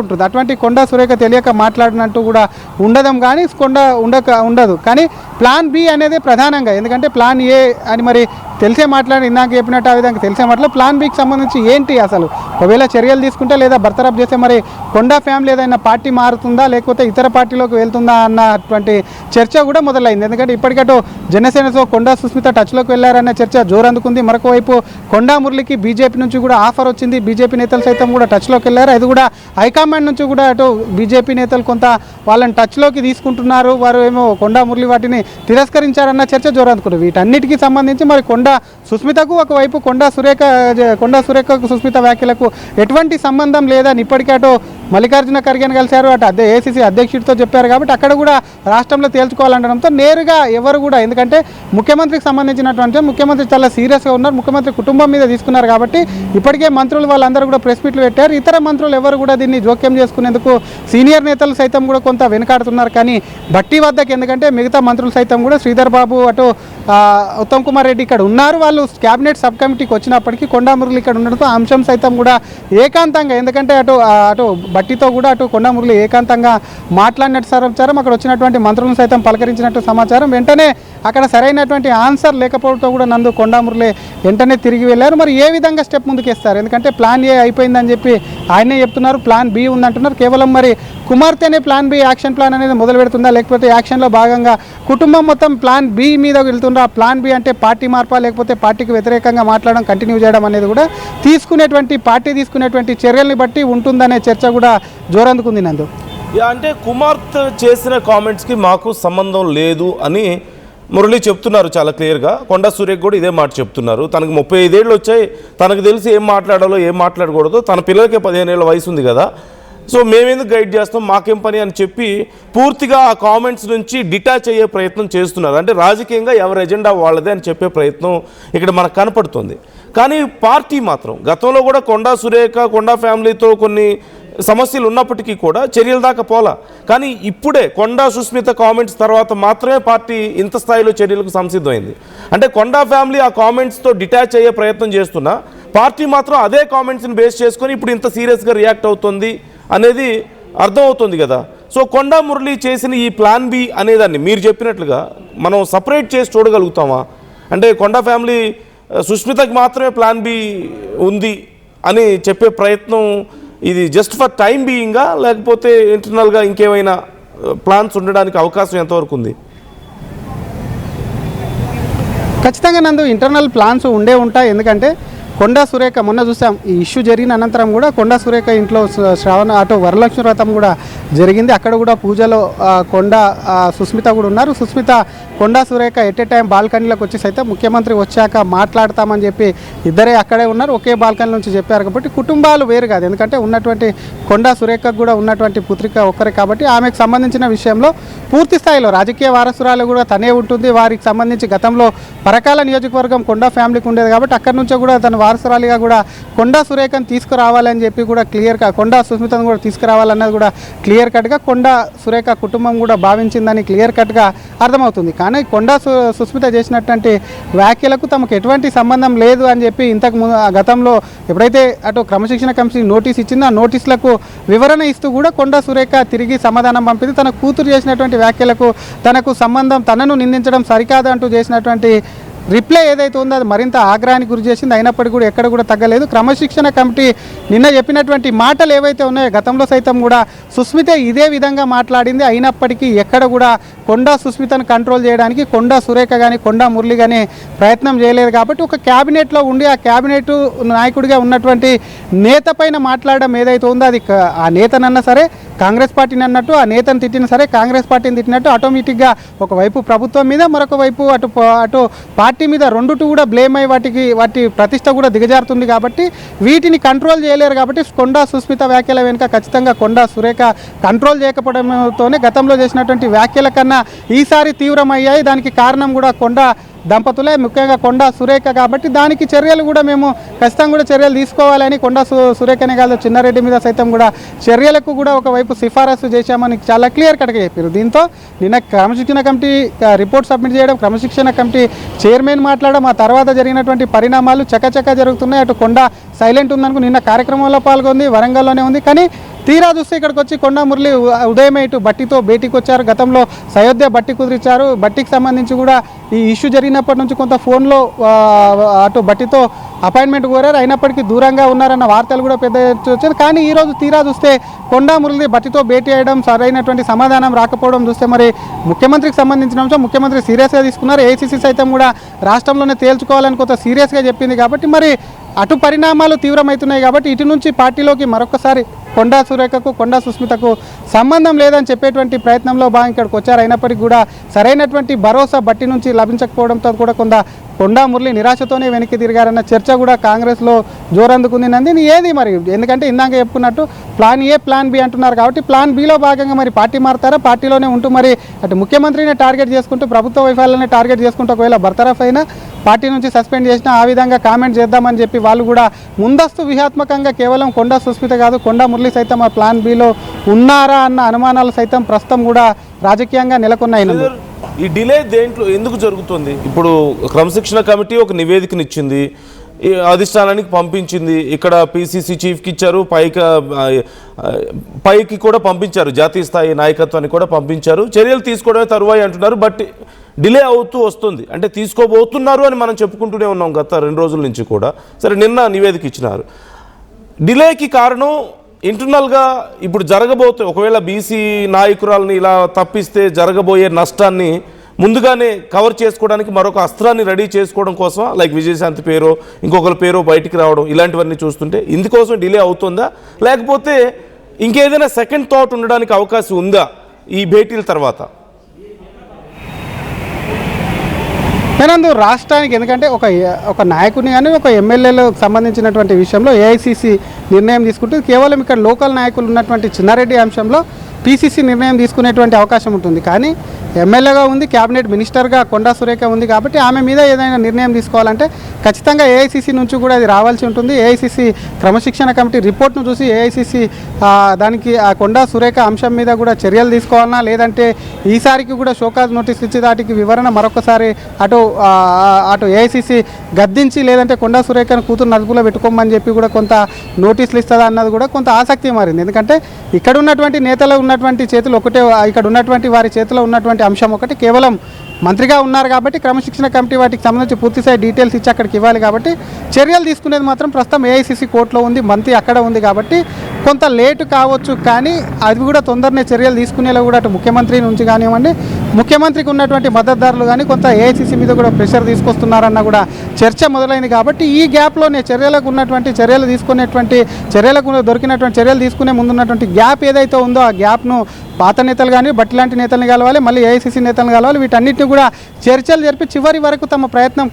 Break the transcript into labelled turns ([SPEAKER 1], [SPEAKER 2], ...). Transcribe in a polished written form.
[SPEAKER 1] ఉంటుంది. అటువంటి కొండా సురేఖ తెలియక మాట్లాడినట్టు కూడా కానీ ఉండదు. కానీ ప్లాన్ బి అనేది ప్రధానంగా, ఎందుకంటే ప్లాన్ ఏ అని మరి తెలిసే మాట్లాడి ఇందాక చెప్పినట్టు ఆ విధంగా తెలిసే మాట్లాడి ప్లాన్ బికి సంబంధించి ఏంటి అసలు, ఒకవేళ చర్యలు తీసుకుంటే లేదా బర్తరఫ్ చేస్తే మరి కొండా ఫ్యామిలీ ఏదైనా పార్టీ మారుతుందా లేకపోతే ఇతర పార్టీలోకి వెళ్తుందా అన్నటువంటి చర్చ కూడా మొదలైంది. ఎందుకంటే ఇప్పటికటో జనసేనతో కొండా సుస్మిత టచ్లోకి వెళ్ళారన్న చర్చ జోరందుకుంది. మరొక వైపు కొండా మురళికి బీజేపీ నుంచి కూడా ఆఫర్ వచ్చింది. బీజేపీ నేతలు సైతం కూడా టచ్లోకి వెళ్ళారు. అది కూడా హైకమాండ్ నుంచి కూడా అటు బీజేపీ నేతలు కొంత వాళ్ళని టచ్లోకి తీసుకుంటున్నారు. వారు ఏమో కొండా మురళి వాటిని తిరస్కరించారన్న చర్చ జోరందుకుంది. వీటన్నిటికీ సంబంధించి మరి కొండా సుస్మితకు ఒకవైపు కొండా సురేఖకు సుస్మిత వ్యాఖ్యలకు ఎటువంటి సంబంధం లేదని ఇప్పటికే అటు మల్లికార్జున ఖర్గేని కలిశారు, అటు ఏసీసీ అధ్యక్షుడితో చెప్పారు. కాబట్టి అక్కడ కూడా రాష్ట్రంలో తేల్చుకోవాలనడంతో నేరుగా ఎవరు కూడా, ఎందుకంటే ముఖ్యమంత్రికి సంబంధించినటువంటి ముఖ్యమంత్రి చాలా సీరియస్గా ఉన్నారు, ముఖ్యమంత్రి కుటుంబం మీద తీసుకున్నారు. కాబట్టి ఇప్పటికే మంత్రులు వాళ్ళందరూ కూడా ప్రెస్ మీట్లు పెట్టారు. ఇతర మంత్రులు ఎవరు కూడా దీన్ని జోక్యం చేసుకునేందుకు సీనియర్ నేతలు సైతం కూడా కొంత వెనుకాడుతున్నారు. కానీ బట్టి వద్దకు, ఎందుకంటే మిగతా మంత్రులు సైతం కూడా శ్రీధర్ బాబు అటు ఉత్తమ్ కుమార్ రెడ్డి ఇక్కడ ఉన్నారు, వాళ్ళు క్యాబినెట్ సబ్ కమిటీకి వచ్చినప్పటికీ కొండా మురళి ఇక్కడ ఉండడంతో అంశం సైతం కూడా ఏకాంతంగా, ఎందుకంటే అటు బట్టితో కూడా అటు కొండా మురళి ఏకాంతంగా మాట్లాడినట్టు సమాచారం, అక్కడ వచ్చినటువంటి మంత్రులను సైతం పలకరించినట్టు సమాచారం. వెంటనే అక్కడ సరైనటువంటి ఆన్సర్ లేకపోవడంతో కూడా కొండా మురళి వెంటనే తిరిగి వెళ్ళారు. మరి ఏ విధంగా స్టెప్ ముందుకేస్తారు, ఎందుకంటే ప్లాన్ ఏ అయిపోయిందని చెప్పి ఆయనే చెప్తున్నారు, ప్లాన్ బి ఉందంటున్నారు. కేవలం మరి కుమార్తెనే ప్లాన్ బి యాక్షన్ ప్లాన్ అనేది మొదలు పెడుతుందా, లేకపోతే యాక్షన్లో భాగంగా కుటుంబం మొత్తం ప్లాన్ బి మీద వెళ్తుందా? ప్లాన్ బి అంటే పార్టీ మార్పా, లేకపోతే పార్టీకి వ్యతిరేకంగా మాట్లాడడం కంటిన్యూ చేయడం అనేది కూడా పార్టీ తీసుకునేటువంటి చర్యల్ని బట్టి ఉంటుందనే చర్చ కూడా జోరందుకుంది. నందు
[SPEAKER 2] అంటే కుమార్తె చేసిన కామెంట్స్కి మాకు సంబంధం లేదు అని మురళి చెప్తున్నారు చాలా క్లియర్గా. కొండా సురేఖ కూడా ఇదే మాట చెప్తున్నారు. తనకు 35 ఏళ్ళు వచ్చాయి, తనకు తెలిసి ఏం మాట్లాడాలో ఏం మాట్లాడకూడదు, తన పిల్లలకే 15 ఏళ్ళ వయసు ఉంది కదా, సో మేమెందుకు గైడ్ చేస్తాం, మాకేం పని అని చెప్పి పూర్తిగా ఆ కామెంట్స్ నుంచి డిటాచ్ అయ్యే ప్రయత్నం చేస్తున్నారు. అంటే రాజకీయంగా ఎవరి ఎజెండా వాళ్ళదే అని చెప్పే ప్రయత్నం ఇక్కడ మనకు కనపడుతుంది. కానీ పార్టీ మాత్రం గతంలో కూడా కొండా సురేఖ కొండా ఫ్యామిలీతో కొన్ని సమస్యలు ఉన్నప్పటికీ కూడా చర్యల దాకా పోలా. కానీ ఇప్పుడే కొండా సుస్మిత కామెంట్స్ తర్వాత మాత్రమే పార్టీ ఇంత స్థాయిలో చర్యలకు సంసిద్ధమైంది. అంటే కొండా ఫ్యామిలీ ఆ కామెంట్స్తో డిటాచ్ అయ్యే ప్రయత్నం చేస్తున్నా పార్టీ మాత్రం అదే కామెంట్స్ని బేస్ చేసుకొని ఇప్పుడు ఇంత సీరియస్గా రియాక్ట్ అవుతుంది అనేది అర్థమవుతుంది కదా. సో కొండా మురళి చేసిన ఈ ప్లాన్ బి అనేదాన్ని మీరు చెప్పినట్లుగా మనం సపరేట్ చేసి చూడగలుగుతామా? అంటే కొండా ఫ్యామిలీ సుస్మితకి మాత్రమే ప్లాన్ బి ఉంది అని చెప్పే ప్రయత్నం ఇది జస్ట్ ఫర్ టైం బీయింగా, లేకపోతే ఇంటర్నల్గా ఇంకేమైనా ప్లాన్స్ ఉండడానికి అవకాశం ఎంతవరకు ఉంది?
[SPEAKER 1] ఖచ్చితంగా నందు ఇంటర్నల్ ప్లాన్స్ ఉంటాయి. ఎందుకంటే కొండా సురేఖ మొన్న చూసాం, ఈ ఇష్యూ జరిగిన అనంతరం కూడా కొండా సురేఖ ఇంట్లో శ్రావణ అటు వరలక్ష్మి వ్రతం కూడా జరిగింది. అక్కడ కూడా పూజలో కొండా సుస్మిత కూడా ఉన్నారు. Susmitha Konda Surekha at a time బాల్కనీలోకి వచ్చేసి అయితే ముఖ్యమంత్రి వచ్చాక మాట్లాడతామని చెప్పి ఇద్దరే అక్కడే ఉన్నారు, ఒకే బాల్కనీ నుంచి చెప్పారు. కాబట్టి కుటుంబాలు వేరు కాదు, ఎందుకంటే ఉన్నటువంటి కొండా సురేఖకు కూడా ఉన్నటువంటి పుత్రిక ఒక్కరే కాబట్టి ఆమెకు సంబంధించిన విషయంలో పూర్తి స్థాయిలో రాజకీయ వారసురాలు కూడా తనే ఉంటుంది. వారికి సంబంధించి గతంలో పరకాల నియోజకవర్గం కొండా ఫ్యామిలీకి ఉండేది కాబట్టి అక్కడి నుంచే కూడా తన వారసురాలిగా కూడా కొండా సురేఖను తీసుకురావాలని చెప్పి కూడా క్లియర్గా కొండా సుస్మితను కూడా తీసుకురావాలన్నది కూడా క్లియర్ కట్గా కొండా సురేఖ కుటుంబం కూడా భావించిందని క్లియర్ కట్గా అర్థమవుతుంది. కానీ కొండా సుస్మిత చేసినటువంటి వ్యాఖ్యలకు తమకు ఎటువంటి సంబంధం లేదు అని చెప్పి గతంలో ఎప్పుడైతే అటు క్రమశిక్షణ కమిషన్ నోటీస్ ఇచ్చిందో ఆ నోటీసులకు వివరణ ఇస్తూ కూడా కొండా సురేఖ తిరిగి సమాధానం పంపింది. తన కూతురు చేసినటువంటి వ్యాఖ్యలకు తనకు సంబంధం, తనను నిందించడం సరికాదు అంటూ చేసినటువంటి రిప్లై ఏదైతే ఉందో అది మరింత ఆగ్రహానికి గురి చేసింది. అయినప్పటికీ కూడా ఎక్కడ కూడా తగ్గలేదు. క్రమశిక్షణ కమిటీ నిన్న చెప్పినటువంటి మాటలు ఏవైతే ఉన్నాయో గతంలో సైతం కూడా సుస్మిత ఇదే విధంగా మాట్లాడింది. అయినప్పటికీ ఎక్కడ కూడా కొండా సుస్మితను కంట్రోల్ చేయడానికి కొండా సురేఖ కానీ కొండా మురళి కానీ ప్రయత్నం చేయలేదు. కాబట్టి ఒక క్యాబినెట్లో ఉండి ఆ క్యాబినెట్ నాయకుడిగా ఉన్నటువంటి నేత పైన మాట్లాడడం ఏదైతే ఉందో అది ఆ నేతనన్నా సరే కాంగ్రెస్ పార్టీని అన్నట్టు, ఆ నేతను తిట్టిన సరే కాంగ్రెస్ పార్టీని తిట్టినట్టు ఆటోమేటిక్గా ఒకవైపు ప్రభుత్వం మీద మరొక వైపు అటు పార్టీ మీద రెండుటూ కూడా బ్లేమ్ అయ్యి వాటి ప్రతిష్ట కూడా దిగజారుతుంది. కాబట్టి వీటిని కంట్రోల్ చేయలేరు. కాబట్టి కొండా సుస్మిత వ్యాఖ్యల వెనుక ఖచ్చితంగా కొండా సురేఖ కంట్రోల్ చేయకపోవడంతోనే గతంలో చేసినటువంటి వ్యాఖ్యల కన్నా ఈసారి తీవ్రమయ్యాయి. దానికి కారణం కూడా కొండా దంపతులే, ముఖ్యంగా కొండా సురేఖ. కాబట్టి దానికి చర్యలు కూడా మేము ఖచ్చితంగా కూడా చర్యలు తీసుకోవాలని కొండా సురేఖనే కాదు చిన్నారెడ్డి మీద సైతం కూడా చర్యలకు కూడా ఒకవైపు సిఫారసు చేశామని చాలా క్లియర్ కట్గా చెప్పారు. దీంతో నిన్న క్రమశిక్షణ కమిటీ రిపోర్ట్ సబ్మిట్ చేయడం, క్రమశిక్షణ కమిటీ చైర్మన్ మాట్లాడడం, ఆ తర్వాత జరిగినటువంటి పరిణామాలు చకచకా జరుగుతున్నాయి. అటు కొండా సైలెంట్ ఉందనుకో నిన్న కార్యక్రమంలో పాల్గొంది, వరంగల్లోనే ఉంది. కానీ తీరా చూస్తే ఇక్కడికి వచ్చి కొండా మురళి ఉదయమే ఇటు బట్టితో భేటీకి వచ్చారు. గతంలో సయోధ్య బట్టి కుదిరిచ్చారు. బట్టికి సంబంధించి కూడా ఈ ఇష్యూ జరిగినప్పటి నుంచి కొంత ఫోన్లో అటు బట్టితో అపాయింట్మెంట్ కోరారు. అయినప్పటికీ దూరంగా ఉన్నారన్న వార్తలు కూడా పెద్ద వచ్చారు. కానీ ఈరోజు తీరా చూస్తే కొండా మురళి బట్టితో భేటీ అయ్యడం, సరైనటువంటి సమాధానం రాకపోవడం చూస్తే మరి ముఖ్యమంత్రికి సంబంధించిన అంశం ముఖ్యమంత్రి సీరియస్గా తీసుకున్నారు. ఏఐసీసీ సైతం కూడా రాష్ట్రంలోనే తేల్చుకోవాలని కొంత సీరియస్గా చెప్పింది. కాబట్టి మరి అటు పరిణామాలు తీవ్రమవుతున్నాయి. కాబట్టి ఇటు నుంచి పార్టీలోకి మరొకసారి కొండా సురేఖకు కొండా సుస్మితకు సంబంధం లేదని చెప్పేటువంటి ప్రయత్నంలో భాగంగా ఇక్కడికి వచ్చారు. అయినప్పటికీ కూడా సరైనటువంటి భరోసా బట్టి నుంచి లభించకపోవడంతో కూడా కొండా మురళి నిరాశతోనే వెనక్కి తిరిగారన్న చర్చ కూడా కాంగ్రెస్లో జోరందుకుంది. నందిని ఏది మరి, ఎందుకంటే ఇందాక చెప్పుకున్నట్టు ప్లాన్ ఏ ప్లాన్ బి అంటున్నారు. కాబట్టి ప్లాన్ బిలో భాగంగా మరి పార్టీ మారుతారా, పార్టీలోనే ఉంటూ మరి అటు ముఖ్యమంత్రిని టార్గెట్ చేసుకుంటూ ప్రభుత్వ వైఫల్యాన్ని టార్గెట్ చేసుకుంటూ ఒకవేళ బర్తరఫ్ అయినా పార్టీ నుంచి సస్పెండ్ చేసినా ఆ విధంగా కామెంట్ చేద్దామని చెప్పి వాళ్ళు కూడా ముందస్తు వ్యూహాత్మకంగా కేవలం కొండా సుస్మిత కాదు కొండా మురళి సైతం ఆ ప్లాన్ బిలో ఉన్నారా అన్న అనుమానాలు సైతం ప్రస్తుతం కూడా రాజకీయంగా నెలకొన్నాయి.
[SPEAKER 2] ఈ డిలే దేంట్లో ఎందుకు జరుగుతుంది? ఇప్పుడు క్రమశిక్షణ కమిటీ ఒక నివేదికనిచ్చింది, అధిష్టానానికి పంపించింది, ఇక్కడ పిసిసి చీఫ్కి ఇచ్చారు, పైకి కూడా పంపించారు, జాతీయ స్థాయి నాయకత్వాన్ని కూడా పంపించారు. చర్యలు తీసుకోవడమే తరువాయి అంటున్నారు. బట్ డిలే అవుతూ వస్తుంది, అంటే తీసుకోబోతున్నారు అని మనం చెప్పుకుంటూనే ఉన్నాం గత 2 రోజుల నుంచి కూడా. సరే, నిన్న నివేదిక ఇచ్చినారు. డిలేకి కారణం ఇంటర్నల్గా ఇప్పుడు ఒకవేళ బీసీ నాయకురాలని ఇలా తప్పిస్తే జరగబోయే నష్టాన్ని ముందుగానే కవర్ చేసుకోవడానికి మరొక అస్త్రాన్ని రెడీ చేసుకోవడం కోసం, లైక్ విజయశాంతి పేరో ఇంకొకరి పేరో బయటికి రావడం, ఇలాంటివన్నీ చూస్తుంటే ఇందుకోసం డిలే అవుతుందా, లేకపోతే ఇంకేదైనా సెకండ్ థాట్ ఉండడానికి అవకాశం ఉందా ఈ భేటీల తర్వాత?
[SPEAKER 1] నేనందు రాష్ట్రానికి, ఎందుకంటే ఒక నాయకుని కానీ ఒక ఎమ్మెల్యేలకు సంబంధించినటువంటి విషయంలో ఏఐసీసీ నిర్ణయం తీసుకుంటుంది. కేవలం ఇక్కడ లోకల్ నాయకులు ఉన్నటువంటి చిన్నారెడ్డి అంశంలో పీసీసీ నిర్ణయం తీసుకునేటువంటి అవకాశం ఉంటుంది. కానీ ఎమ్మెల్యేగా ఉంది, క్యాబినెట్ మినిస్టర్గా కొండా సురేఖ ఉంది. కాబట్టి ఆమె మీద ఏదైనా నిర్ణయం తీసుకోవాలంటే ఖచ్చితంగా ఏఐసీసీ నుంచి కూడా అది రావాల్సి ఉంటుంది. ఏఐసీసీ క్రమశిక్షణ కమిటీ రిపోర్ట్ను చూసి ఏఐసీసీ దానికి ఆ కొండా సురేఖ అంశం మీద కూడా చర్యలు తీసుకోవాలన్నా, లేదంటే ఈసారికి కూడా షోకాజ్ నోటీసులు ఇచ్చి దాటికి వివరణ మరొకసారి అటు ఏఐసీసీ గద్దించి, లేదంటే కొండా సురేఖను కూతురు నలుపులో పెట్టుకోమని చెప్పి కూడా కొంత నోటీసులు ఇస్తుందా అన్నది కూడా కొంత ఆసక్తి మారింది. ఎందుకంటే ఇక్కడ ఉన్నటువంటి నేతలు ఉన్నటువంటి చేతులు ఒకటే, ఇక్కడ ఉన్నటువంటి వారి చేతిలో ఉన్నటువంటి అంశం ఒకటి, కేవలం మంత్రిగా ఉన్నారు కాబట్టి క్రమశిక్షణ కమిటీ వాటికి సంబంధించి పూర్తిస్థాయి డీటెయిల్స్ ఇచ్చి అక్కడికి ఇవ్వాలి. కాబట్టి చర్యలు తీసుకునేది మాత్రం ప్రస్తుతం ఏఐసీసీ కోర్టులో ఉంది, మంత్రి అక్కడ ఉంది. కాబట్టి కొంత లేటు కావచ్చు, కానీ అది కూడా తొందరనే చర్యలు తీసుకునేలా కూడా అటు ముఖ్యమంత్రి నుంచి కానివ్వండి, ముఖ్యమంత్రికి ఉన్నటువంటి మద్దతుదారులు కానీ కొంత ఏఐసీసీ మీద కూడా ప్రెషర్ తీసుకొస్తున్నారన్న కూడా చర్చ మొదలైంది. కాబట్టి ఈ గ్యాప్లోనే చర్యలు తీసుకునే ముందున్నటువంటి గ్యాప్ ఏదైతే ఉందో ఆ గ్యాప్ను పాత నేతలు కానీ బట్టి లాంటి నేతల్ని కలవాలి, మళ్ళీ ఏఐసీసీ నేతలను కలవాలి. వీటన్నిటిని కూడా చర్చలు జరిపి చివరి వరకు తమ ప్రయత్నం